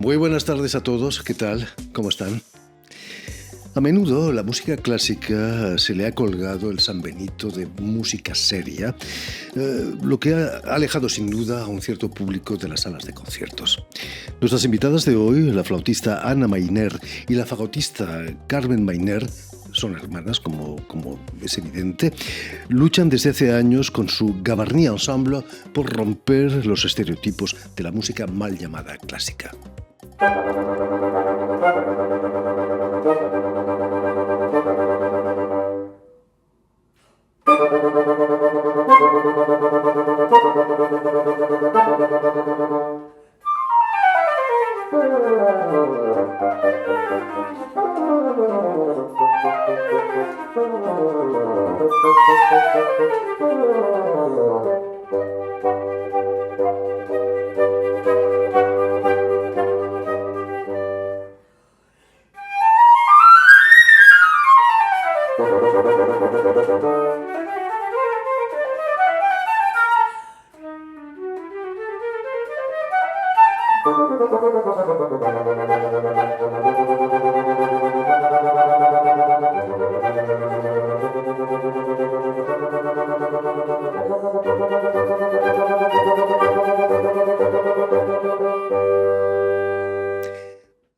Muy buenas tardes a todos, ¿qué tal? ¿Cómo están? A menudo la música clásica se le ha colgado el San Benito de música seria, lo que ha alejado sin duda a un cierto público de las salas de conciertos. Nuestras invitadas de hoy, la flautista Anna Mayner y la fagotista Carmen Mayner, son hermanas, como es evidente, luchan desde hace años con su Gavarnie Ensemble por romper los estereotipos de la música mal llamada clásica.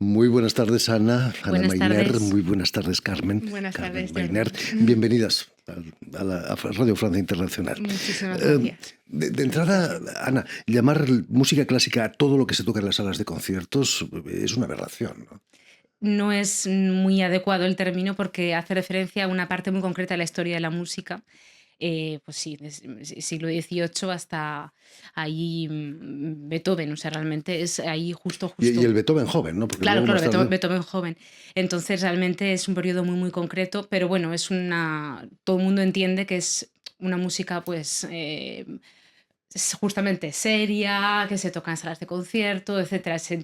Muy buenas tardes, Ana Mayner. Muy buenas tardes, Carmen. Buenas tardes, Mayner. Bienvenidas a la Radio Francia Internacional. Muchísimas gracias. De entrada, Ana, llamar música clásica a todo lo que se toca en las salas de conciertos es una aberración, ¿no? No es muy adecuado el término porque hace referencia a una parte muy concreta de la historia de la música. Pues sí, desde siglo XVIII hasta ahí Beethoven, o sea, realmente es ahí justo. Y el Beethoven joven, ¿no? Porque claro, Beethoven joven. Entonces realmente es un periodo muy concreto, pero bueno, todo el mundo entiende que es una música pues es justamente seria, que se toca en salas de concierto, etcétera. Se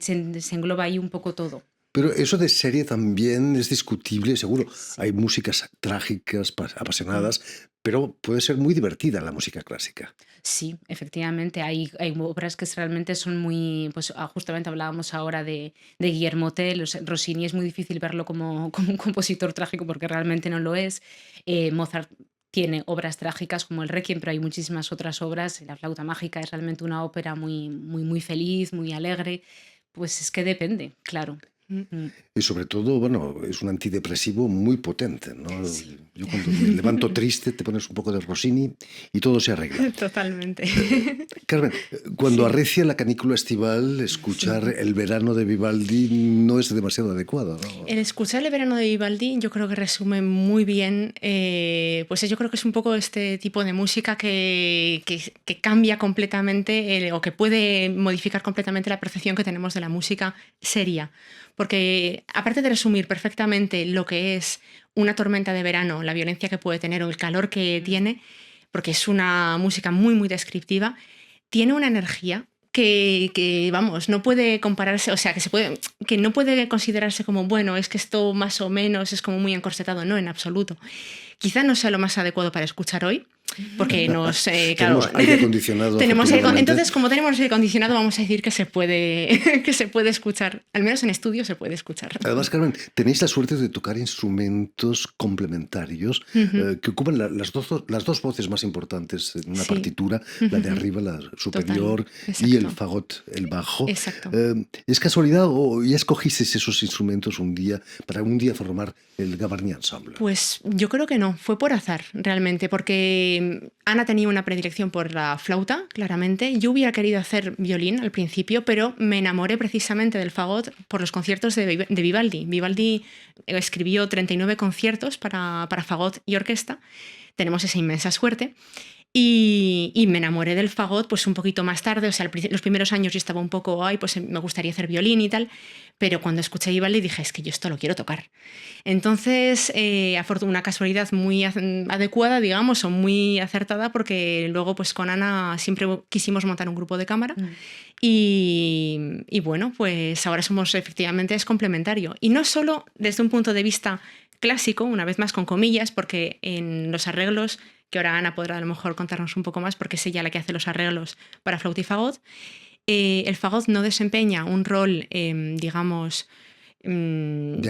engloba ahí un poco todo. Pero eso de serie también es discutible, seguro. Sí. Hay músicas trágicas, apasionadas, pero puede ser muy divertida la música clásica. Sí, efectivamente. Hay obras que realmente son muy... Pues justamente hablábamos ahora de Guillermo Tell. Rossini es muy difícil verlo como un compositor trágico porque realmente no lo es. Mozart tiene obras trágicas como el Requiem, pero hay muchísimas otras obras. La flauta mágica es realmente una ópera muy feliz, muy alegre. Pues es que depende, claro. Y sobre todo, bueno, es un antidepresivo muy potente, ¿no? Sí. Yo cuando me levanto triste te pones un poco de Rossini y todo se arregla. Totalmente. Carmen, cuando arrecia la canícula estival, escuchar el verano de Vivaldi no es demasiado adecuado, ¿no? El escuchar el verano de Vivaldi yo creo que resume muy bien, pues yo creo que es un poco este tipo de música que cambia completamente o que puede modificar completamente la percepción que tenemos de la música seria. Porque aparte de resumir perfectamente lo que es una tormenta de verano, la violencia que puede tener o el calor que tiene, porque es una música muy descriptiva, tiene una energía que vamos, no puede compararse, o sea, que no puede considerarse como, bueno, es que esto más o menos es como muy encorsetado, no, en absoluto. Quizá no sea lo más adecuado para escuchar hoy, porque tenemos aire acondicionado. Entonces, como tenemos aire acondicionado, vamos a decir que se puede escuchar, al menos en estudio se puede escuchar. Además, Carmen, tenéis la suerte de tocar instrumentos complementarios que ocupan las dos voces más importantes en una partitura, la de arriba, la superior, y el fagot, el bajo. Exacto. ¿Es casualidad o ya escogisteis esos instrumentos para un día formar el Gavarnie Ensemble? Pues yo creo que no, fue por azar realmente, porque Ana tenía una predilección por la flauta, claramente. Yo hubiera querido hacer violín al principio, pero me enamoré precisamente del fagot por los conciertos de Vivaldi. Vivaldi escribió 39 conciertos para fagot y orquesta. Tenemos esa inmensa suerte. Y me enamoré del fagot pues un poquito más tarde, o sea, los primeros años yo estaba un poco, pues me gustaría hacer violín y tal, pero cuando escuché Vivaldi dije, es que yo esto lo quiero tocar. Entonces, una casualidad muy adecuada, digamos, o muy acertada, porque luego pues con Ana siempre quisimos montar un grupo de cámara y bueno, pues ahora somos efectivamente es complementario. Y no solo desde un punto de vista clásico, una vez más con comillas, porque en los arreglos, que ahora Ana podrá a lo mejor contarnos un poco más, porque es ella la que hace los arreglos para flauta y fagot, el fagot no desempeña un rol, digamos,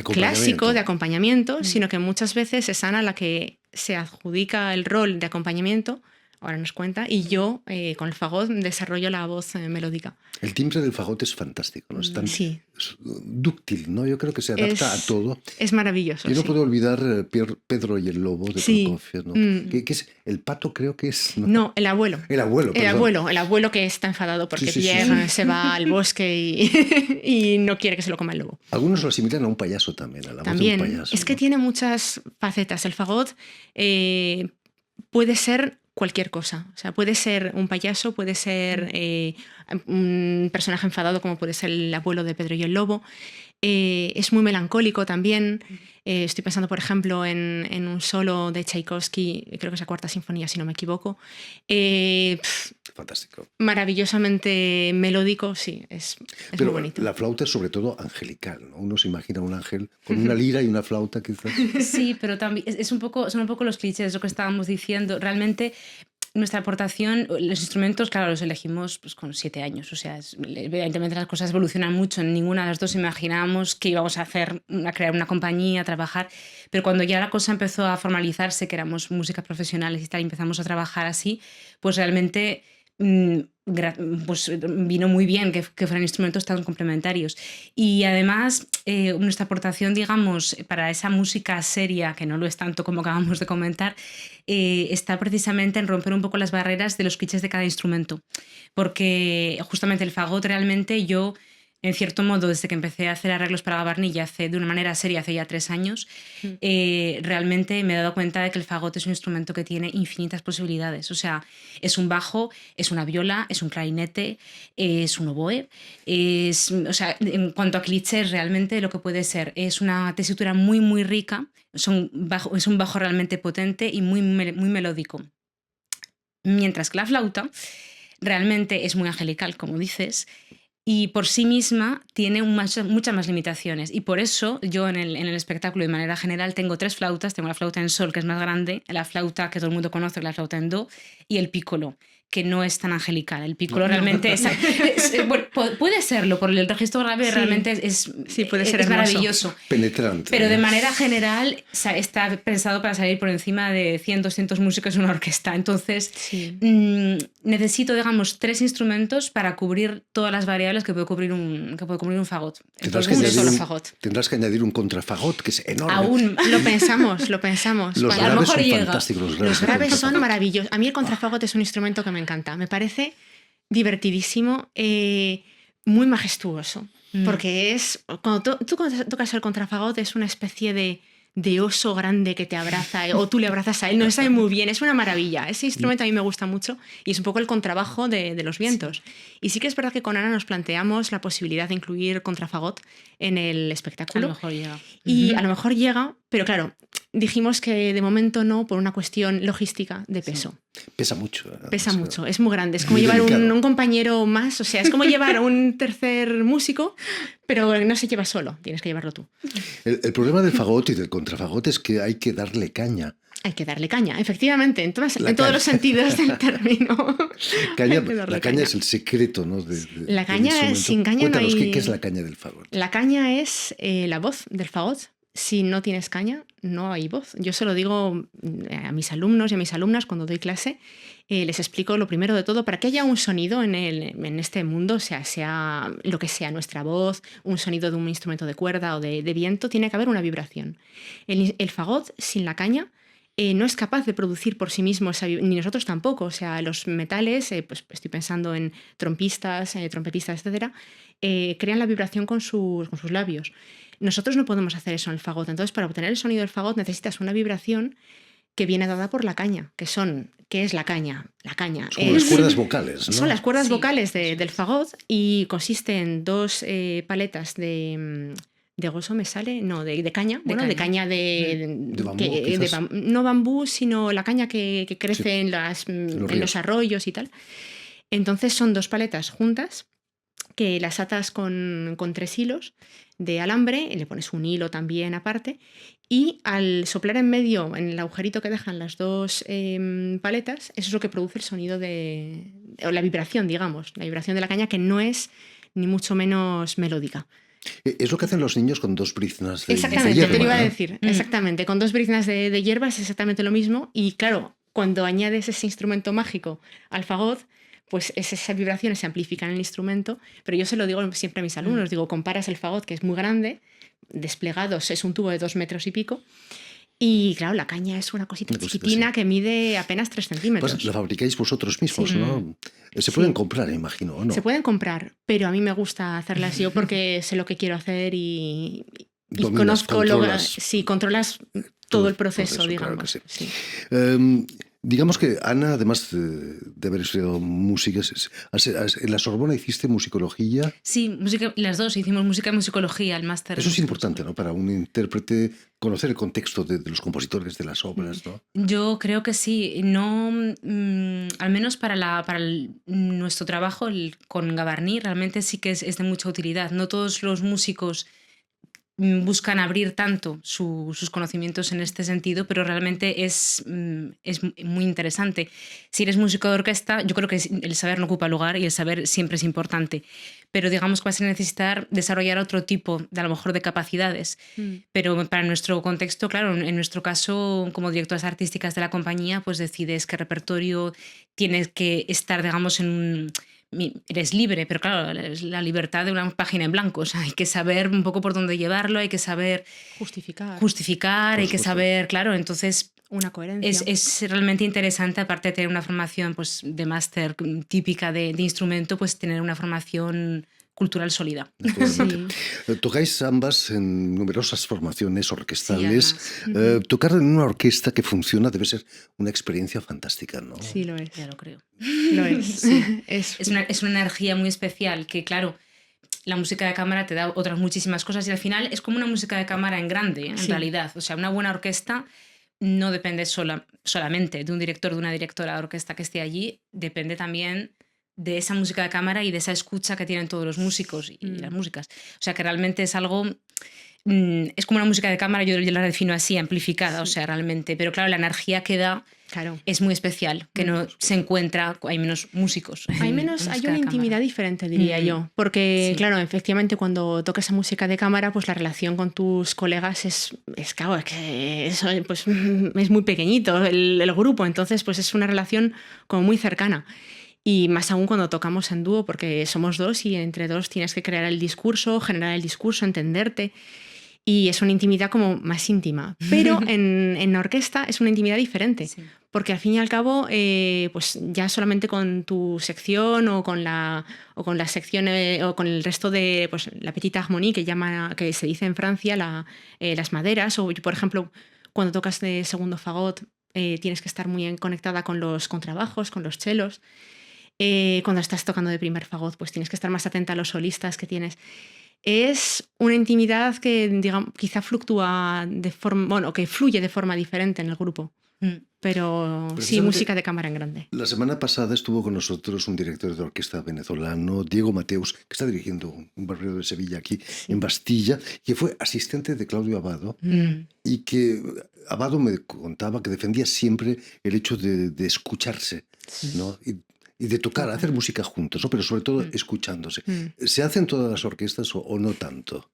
clásico de acompañamiento, sino que muchas veces es Ana la que se adjudica el rol de acompañamiento, ahora nos cuenta, y yo con el fagot desarrollo la voz melódica. El timbre del fagot es fantástico, ¿no? Es tan Sí. dúctil, ¿no? Yo creo que se adapta a todo. Es maravilloso. Yo no sí. puedo olvidar Pedro y el lobo de Sí. Prokofiev, ¿no? Que es el pato, creo que es. No, el abuelo. El abuelo, perdón. El abuelo que está enfadado porque Sí. Pierre se va al bosque y no quiere que se lo coma el lobo. Algunos lo asimilan a un payaso también, a la También, voz de un payaso. es que tiene muchas facetas. El fagot puede ser cualquier cosa. O sea, puede ser un payaso, puede ser un personaje enfadado como puede ser el abuelo de Pedro y el lobo. Es muy melancólico también. Estoy pensando, por ejemplo, en un solo de Tchaikovsky, creo que es la Cuarta Sinfonía, si no me equivoco. Fantástico. Maravillosamente melódico, sí, es Pero muy bonito. la flauta es sobre todo angelical, ¿no? Uno se imagina un ángel con una lira y una flauta, quizás. Sí, pero también son un poco los clichés, lo que estábamos diciendo. Realmente nuestra aportación, los instrumentos, claro, los elegimos pues, con 7 años. O sea, evidentemente las cosas evolucionan mucho. En ninguna de las dos imaginábamos que íbamos a crear una compañía, a trabajar. Pero cuando ya la cosa empezó a formalizarse, que éramos músicas profesionales y tal, y empezamos a trabajar así, pues realmente pues vino muy bien que fueran instrumentos tan complementarios. Y además, nuestra aportación, digamos, para esa música seria, que no lo es tanto como acabamos de comentar, está precisamente en romper un poco las barreras de los clichés de cada instrumento. Porque justamente el fagot realmente yo, en cierto modo, desde que empecé a hacer arreglos para Gavarnilla de una manera seria hace ya 3 años, realmente me he dado cuenta de que el fagot es un instrumento que tiene infinitas posibilidades. O sea, es un bajo, es una viola, es un clarinete, es un oboe. O sea, en cuanto a clichés, realmente lo que puede ser es una tesitura muy, muy rica, es un bajo realmente potente y muy, muy melódico. Mientras que la flauta realmente es muy angelical, como dices, y por sí misma tiene muchas más limitaciones. Y por eso yo en el espectáculo de manera general tengo 3 flautas. Tengo la flauta en sol, que es más grande, la flauta que todo el mundo conoce, la flauta en do, y el piccolo, que no es tan angelical. El piccolo realmente bueno, puede serlo, por el registro grave realmente puede ser es maravilloso. Penetrante. Pero de manera general está pensado para salir por encima de 100, 200 músicos en una orquesta. Entonces necesito, digamos, 3 instrumentos para cubrir todas las variables que puede cubrir un fagot. Tendrás que añadir un contrafagot, que es enorme. Aún lo pensamos. Los a graves lo mejor son llega. Fantásticos. Los graves son maravillosos. A mí el contrafagot es un instrumento que me encanta. Me parece divertidísimo, muy majestuoso. Porque es. Cuando tú tocas el contrafagot, es una especie de oso grande que te abraza, o tú le abrazas a él. No sabe muy bien, es una maravilla. Ese instrumento a mí me gusta mucho y es un poco el contrabajo de los vientos. Y sí que es verdad que con Ana nos planteamos la posibilidad de incluir contrafagot en el espectáculo. A lo mejor llega. Y a lo mejor llega, pero claro, dijimos que de momento no, por una cuestión logística de peso. Sí. Pesa mucho. Pesa mucho, es muy grande. Es como llevar un compañero más, o sea, es como llevar un tercer músico, pero no se lleva solo, tienes que llevarlo tú. El problema del fagot y del contrafagot es que hay que darle caña. Hay que darle caña, efectivamente, en todos los sentidos del término. La caña es el secreto, ¿no? La caña, sin caña Cuéntanos, no hay... ¿qué es la caña del fagot? La caña es la voz del fagot. Si no tienes caña, no hay voz. Yo se lo digo a mis alumnos y a mis alumnas cuando doy clase. Les explico lo primero de todo, para que haya un sonido en este mundo, sea lo que sea, nuestra voz, un sonido de un instrumento de cuerda o de viento, tiene que haber una vibración. El fagot sin la caña no es capaz de producir por sí mismo ni nosotros tampoco. O sea, los metales, pues estoy pensando en trompistas, trompetistas, etcétera, crean la vibración con sus labios. Nosotros no podemos hacer eso en el fagot. Entonces, para obtener el sonido del fagot necesitas una vibración que viene dada por la caña. ¿Qué es la caña? La caña son las cuerdas vocales, ¿no? Son las cuerdas vocales del fagot y consiste en 2 paletas de gozo, me sale, no, de caña, de caña de bambú, no bambú, sino la caña que crece en los arroyos y tal. Entonces son 2 paletas juntas que las atas con 3 hilos de alambre, le pones un hilo también aparte, y al soplar en medio, en el agujerito que dejan las 2 paletas, eso es lo que produce el sonido o la vibración, digamos, la vibración de la caña, que no es ni mucho menos melódica. Es lo que hacen los niños con 2 briznas de Exactamente, hierba, te lo iba a ¿no? decir, exactamente, con 2 briznas de hierba es exactamente lo mismo, y claro, cuando añades ese instrumento mágico al fagot, pues esas vibraciones se amplifican en el instrumento, pero yo se lo digo siempre a mis alumnos, digo, comparas el fagot, que es muy grande, desplegados, es un tubo de 2 metros y pico, y claro, la caña es una cosita chiquitina, sí, que mide apenas 3 centímetros. Pues la fabricáis vosotros mismos, Sí. ¿no? Se Sí. pueden comprar, imagino, ¿o no? Se pueden comprar, pero a mí me gusta hacerlas yo porque sé lo que quiero hacer y Dominas, conozco controlas. sí, controlas todo el proceso, claro digamos. que sí. Sí. Digamos que Ana, además de haber estudiado música, en la Sorbona hiciste musicología. Sí, música, las dos hicimos música y musicología, el máster. Eso es importante, ¿no? Para un intérprete, conocer el contexto de los compositores de las obras, ¿no? Yo creo que sí, no, al menos para nuestro trabajo con Gavarni, realmente sí que es de mucha utilidad. No todos los músicos buscan abrir tanto sus conocimientos en este sentido, pero realmente es muy interesante. Si eres músico de orquesta, yo creo que el saber no ocupa lugar y el saber siempre es importante, pero digamos que vas a necesitar desarrollar otro tipo, a lo mejor, de capacidades. Pero para nuestro contexto, claro, en nuestro caso, como directoras artísticas de la compañía, pues decides qué repertorio tienes que estar, digamos, eres libre, pero claro, es la libertad de una página en blanco. O sea, hay que saber un poco por dónde llevarlo, hay que saber justificar, hay que saber, claro, entonces una coherencia. Es realmente interesante, aparte de tener una formación pues, de máster típica de instrumento, pues tener una formación cultural sólida. Sí. Tocáis ambas en numerosas formaciones orquestales. Sí, tocar en una orquesta que funciona debe ser una experiencia fantástica, ¿no? Sí, lo es. Ya lo creo. Lo es. Sí. Es una energía muy especial que, claro, la música de cámara te da otras muchísimas cosas y al final es como una música de cámara en grande, en realidad. O sea, una buena orquesta no depende solamente de un director, de una directora de orquesta que esté allí, depende también de esa música de cámara y de esa escucha que tienen todos los músicos y las músicas. O sea, que realmente es algo... es como una música de cámara, yo la defino así, amplificada, o sea, realmente. Pero claro, la energía que da es muy especial, que no se encuentra, hay menos músicos. Hay una intimidad diferente, diría yo. Porque, claro, efectivamente, cuando tocas esa música de cámara, pues la relación con tus colegas es muy pequeñito el grupo. Entonces, pues es una relación como muy cercana. Y más aún cuando tocamos en dúo, porque somos 2 y entre 2 tienes que crear el discurso, generar el discurso, entenderte. Y es una intimidad como más íntima. Pero en orquesta es una intimidad diferente. Sí. Porque al fin y al cabo, pues ya solamente con tu sección o con la sección o con el resto de pues, la petite harmonie que se dice en Francia, las maderas, o por ejemplo, cuando tocas de segundo fagot, tienes que estar muy conectada con los contrabajos, con los chelos. Cuando estás tocando de primer fagot, pues tienes que estar más atenta a los solistas que tienes. Es una intimidad que, digamos, quizá fluctúa que fluye de forma diferente en el grupo. Pero sí, música de cámara en grande. La semana pasada estuvo con nosotros un director de orquesta venezolano, Diego Mateus, que está dirigiendo un barrio de Sevilla aquí, en Bastilla, que fue asistente de Claudio Abbado, y que Abbado me contaba que defendía siempre el hecho de escucharse, ¿no? Y de tocar, hacer música juntos, ¿no? Pero sobre todo escuchándose. ¿Se hacen todas las orquestas o no tanto?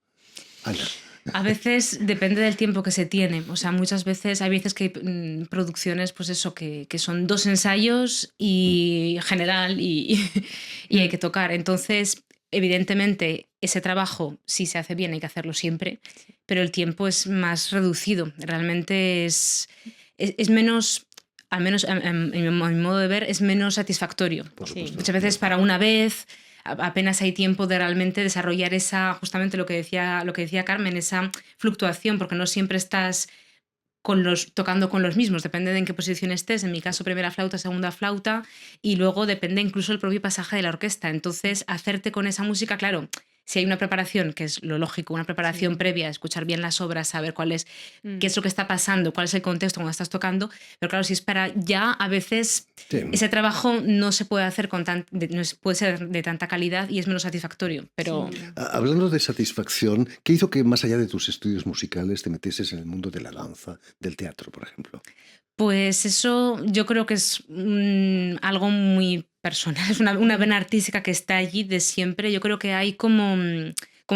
Ana. A veces depende del tiempo que se tiene. O sea, muchas veces, hay veces que hay producciones, pues eso, que son 2 ensayos y general y hay que tocar. Entonces, evidentemente, ese trabajo, si se hace bien, hay que hacerlo siempre, pero el tiempo es más reducido. Realmente es menos... Al menos en mi modo de ver, es menos satisfactorio. Muchas veces para una vez apenas hay tiempo de realmente desarrollar justamente lo que decía Carmen, esa fluctuación, porque no siempre estás tocando con los mismos, depende de en qué posición estés. En mi caso, primera flauta, segunda flauta, y luego depende incluso el propio pasaje de la orquesta. Entonces, hacerte con esa música, claro, si hay una preparación, que es lo lógico, una preparación Sí. previa, escuchar bien las obras, saber cuál es, qué Mm. es lo que está pasando, cuál es el contexto cuando estás tocando, pero claro, si es para ya, a veces Sí. ese trabajo no se puede hacer puede ser de tanta calidad y es menos satisfactorio, pero Sí. Hablando de satisfacción, ¿qué hizo que más allá de tus estudios musicales te metieses en el mundo de la danza, del teatro, por ejemplo? pues eso yo creo que es algo muy personal, es una vena artística que está allí de siempre. Yo creo que hay como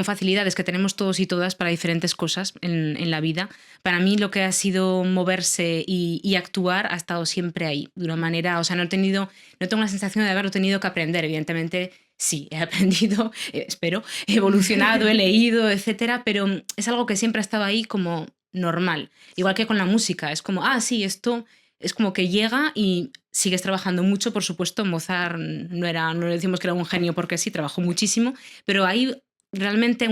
facilidades que tenemos todos y todas para diferentes cosas en la vida. Para mí lo que ha sido moverse y actuar ha estado siempre ahí, de una manera, o sea, no tengo la sensación de haberlo tenido que aprender, evidentemente. Sí, he aprendido, espero, he evolucionado, he leído, etcétera, pero es algo que siempre ha estado ahí como normal. Igual que con la música, es como, sí, esto es como que llega y sigues trabajando mucho. Por supuesto, Mozart no le decimos que era un genio porque sí, trabajó muchísimo, pero hay realmente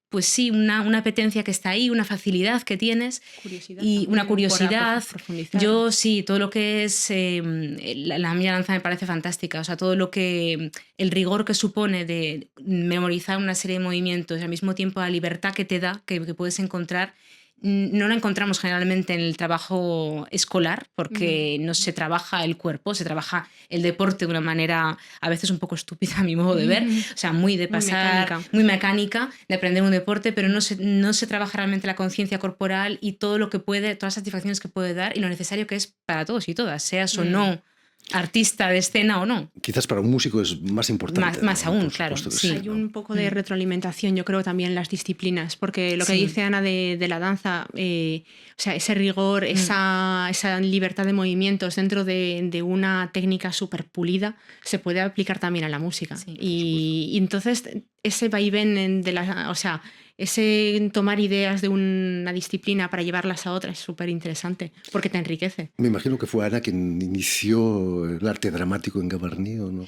pues sí, una apetencia que está ahí, una facilidad que tienes Curiosidad y una también curiosidad. por profundizar. Yo sí, todo lo que es la mía danza me parece fantástica, o sea, todo lo que el rigor que supone de memorizar una serie de movimientos y al mismo tiempo la libertad que te da, que puedes encontrar, no la encontramos generalmente en el trabajo escolar, porque no se trabaja el cuerpo, se trabaja el deporte de una manera a veces un poco estúpida a mi modo de ver, o sea, muy de pasar, muy mecánica, de aprender un deporte, pero no se trabaja realmente la conciencia corporal y todo lo que puede, todas las satisfacciones que puede dar y lo necesario que es para todos y todas, seas o no artista de escena o no. Quizás para un músico es más importante. Más ¿no? aún, Por claro. supuesto que Sí. Hay un poco de retroalimentación, yo creo, también en las disciplinas, porque lo que Sí. dice Ana de la danza, o sea, ese rigor, esa libertad de movimientos dentro de una técnica súper pulida, se puede aplicar también a la música. Sí, y entonces ese vaivén o sea, ese tomar ideas de una disciplina para llevarlas a otra es súper interesante, porque te enriquece. Me imagino que fue Ana quien inició el arte dramático en Gavarnie, ¿o no?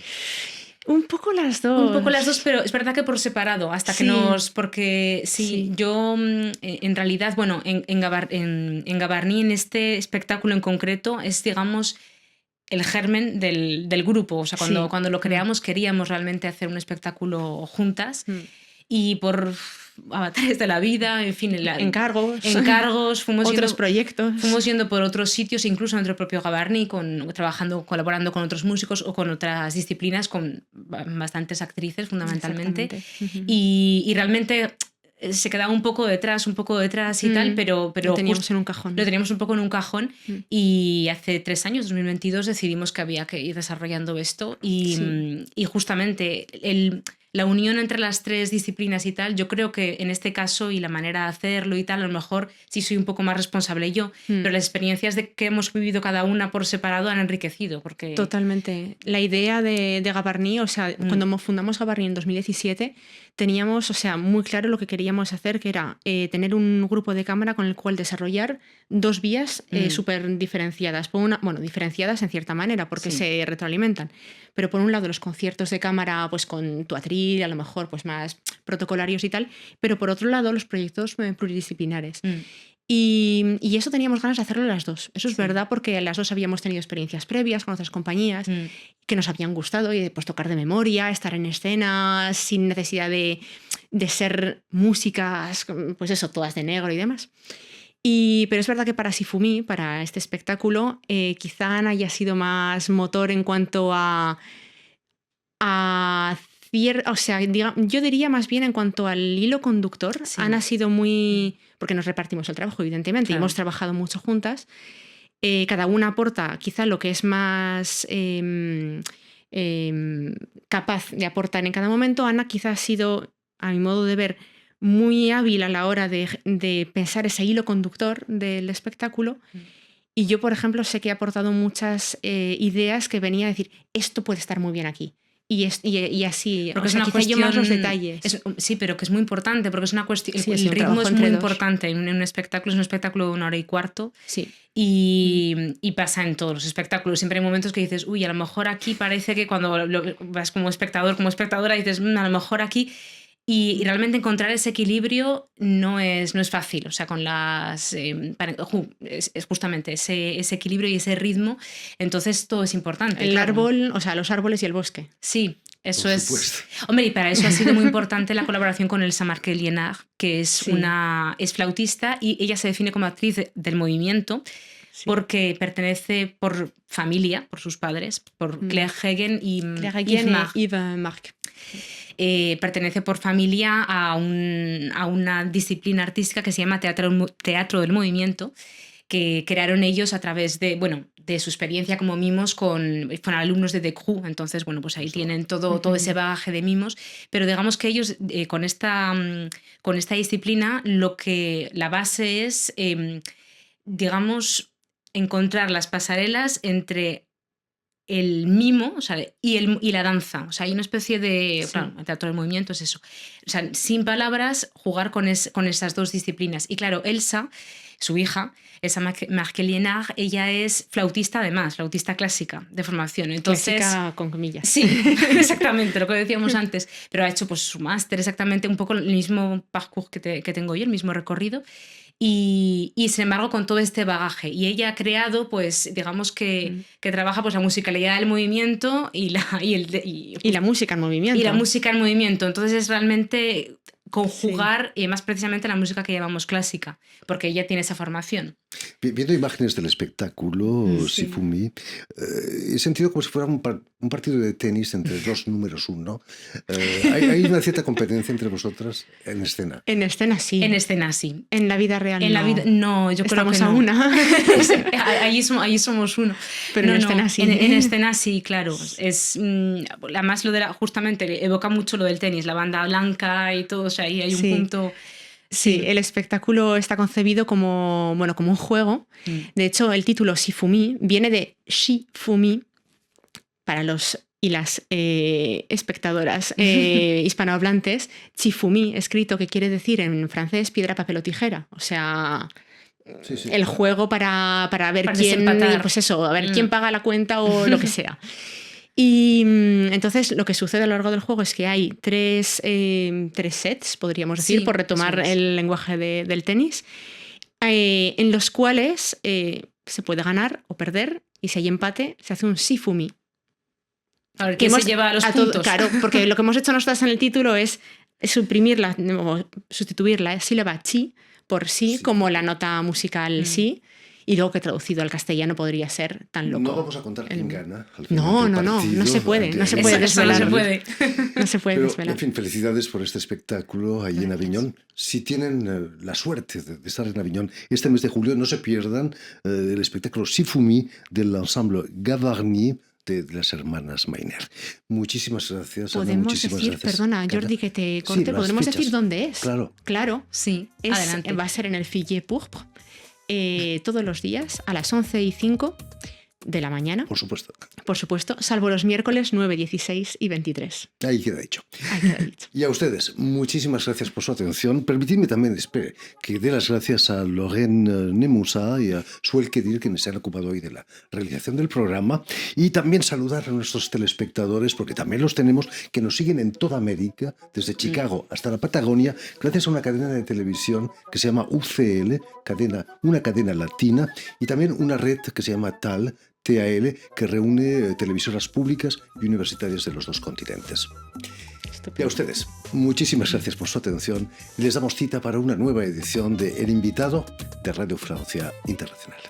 Un poco las dos. Un poco las dos, pero es verdad que por separado, hasta que porque sí, yo en realidad, bueno, en Gavarnie, en este espectáculo en concreto, es, digamos, el germen del grupo. O sea, cuando lo creamos queríamos realmente hacer un espectáculo juntas y por avatares de la vida, en fin, encargos fuimos otros proyectos. Fuimos yendo por otros sitios, incluso dentro del propio Gavarnie, colaborando con otros músicos o con otras disciplinas, con bastantes actrices fundamentalmente. Y realmente se quedaba un poco detrás y tal, pero lo teníamos en un cajón. Lo teníamos un poco en un cajón y hace 3 años, 2022, decidimos que había que ir desarrollando esto y justamente la unión entre las 3 disciplinas y tal, yo creo que en este caso y la manera de hacerlo y tal, a lo mejor sí soy un poco más responsable yo, pero las experiencias que hemos vivido cada una por separado han enriquecido. Porque... Totalmente. La idea de Gavarnie, o sea, cuando fundamos Gavarnie en 2017, teníamos, o sea, muy claro lo que queríamos hacer, que era tener un grupo de cámara con el cual desarrollar 2 vías súper diferenciadas. Diferenciadas en cierta manera, porque se retroalimentan. Pero por un lado los conciertos de cámara pues con tu atril, a lo mejor pues más protocolarios y tal, pero por otro lado los proyectos pluridisciplinares. Y eso teníamos ganas de hacerlo las dos. Eso es verdad, porque las dos habíamos tenido experiencias previas con otras compañías que nos habían gustado y pues tocar de memoria, estar en escena sin necesidad de ser músicas, pues eso, todas de negro y demás. Pero es verdad que para Sifumi, para este espectáculo, quizá Ana haya sido más motor en cuanto a o sea, yo diría más bien en cuanto al hilo conductor. Ana ha sido muy... Porque nos repartimos el trabajo, evidentemente, y hemos trabajado mucho juntas. Cada una aporta quizá lo que es más capaz de aportar en cada momento. Ana quizá ha sido, a mi modo de ver, muy hábil a la hora de pensar ese hilo conductor del espectáculo. Y yo, por ejemplo, sé que he aportado muchas ideas que venía a decir, esto puede estar muy bien aquí. Y así, porque o sea, quizá yo más los detalles. Sí, pero que es muy importante, porque es una cuestión. El un ritmo es muy dos. importante en un espectáculo, es un espectáculo de 1 hora y cuarto. Sí. Y pasa en todos los espectáculos. Siempre hay momentos que dices, uy, a lo mejor aquí parece que cuando vas como espectador, como espectadora, dices, a lo mejor aquí. Y realmente encontrar ese equilibrio no es fácil. O sea, con las. Es justamente ese equilibrio y ese ritmo. Entonces todo es importante. El árbol, o sea, los árboles y el bosque. Sí. Eso Por es. supuesto. Hombre, y para eso ha sido muy importante la colaboración con Elsa Marque-Liénard, que es Sí. es flautista y ella se define como actriz del movimiento Sí. porque pertenece por familia, por sus padres, por Claire Hagen y Claire Yves Hagen Marc. y Yves Marc. Pertenece por familia a una disciplina artística que se llama teatro del movimiento, que crearon ellos a través de, bueno, de su experiencia como mimos fueron alumnos de Decroux, entonces, bueno, pues ahí tienen todo ese bagaje de mimos, pero digamos que ellos con esta disciplina la base es, digamos, encontrar las pasarelas entre el mimo, o sea, y la danza. O sea, hay una especie de... Sí. Claro, el teatro del movimiento es eso. O sea, sin palabras, jugar con esas dos disciplinas. Y claro, Elsa, su hija, Elsa Marque-Liénard, ella es flautista además, flautista clásica de formación. Entonces, Clásica con comillas. sí, exactamente, lo que decíamos antes. Pero ha hecho pues su máster, exactamente un poco el mismo parcours que tengo yo, el mismo recorrido. Y sin embargo con todo este bagaje. Y ella ha creado, pues, digamos que trabaja pues, la musicalidad del movimiento y la música en movimiento. Y la música en movimiento. Entonces es realmente conjugar, y además precisamente la música que llamamos clásica, porque ella tiene esa formación. Viendo imágenes del espectáculo, Sí. Sifumi, he sentido como si fuera un partido de tenis entre dos números uno. ¿Hay una cierta competencia entre vosotras en escena? En escena sí. En escena sí. En la vida real en no. La vida, no, yo Estamos creo que no. a una. Ahí somos uno. Pero en escena sí. En escena sí, claro. Es, además, justamente evoca mucho lo del tenis, la banda blanca y todo. O sea, ahí hay un punto... Sí, el espectáculo está concebido como un juego. De hecho, el título Shifumi viene de Shifumi para los y las espectadoras hispanohablantes. Shifumi, escrito, que quiere decir en francés piedra, papel o tijera. O sea... Sí. El juego para ver quién, pues eso, a ver quién paga la cuenta o lo que sea. Y entonces lo que sucede a lo largo del juego es que hay tres sets, podríamos decir, por retomar el lenguaje del tenis, en los cuales se puede ganar o perder, y si hay empate se hace un Shifumi. A ver, ¿quién se lleva a los puntos? Claro, porque lo que hemos hecho nosotras en el título es sustituir la sílaba chi por sí, como la nota musical sí, y luego que traducido al castellano podría ser tan loco. No vamos a contar quién gana. Al final no se puede desvelar. No se puede desvelar. En fin, felicidades por este espectáculo ahí en Aviñón. Si tienen la suerte de estar en Aviñón este mes de julio, no se pierdan el espectáculo Shifumi del ensemble Gavarni de las hermanas Mainer. Muchísimas gracias. Podemos decir, perdona, Jordi, que te corte, podremos decir dónde es. Claro. Sí, adelante. Va a ser en el Fillet Pourpre, todos los días a las 11:05 de la mañana. Por supuesto, salvo los miércoles 9, 16 y 23. Ahí queda dicho. Y a ustedes, muchísimas gracias por su atención. Permitidme también, que dé las gracias a Lorraine Nemusa y a Suel Kedir, quienes se han ocupado hoy de la realización del programa, y también saludar a nuestros telespectadores, porque también los tenemos, que nos siguen en toda América, desde Chicago hasta la Patagonia, gracias a una cadena de televisión que se llama UCL, una cadena latina, y también una red que se llama TAL, que reúne televisoras públicas y universitarias de los dos continentes. Y a ustedes, muchísimas gracias por su atención y les damos cita para una nueva edición de El Invitado de Radio Francia Internacional.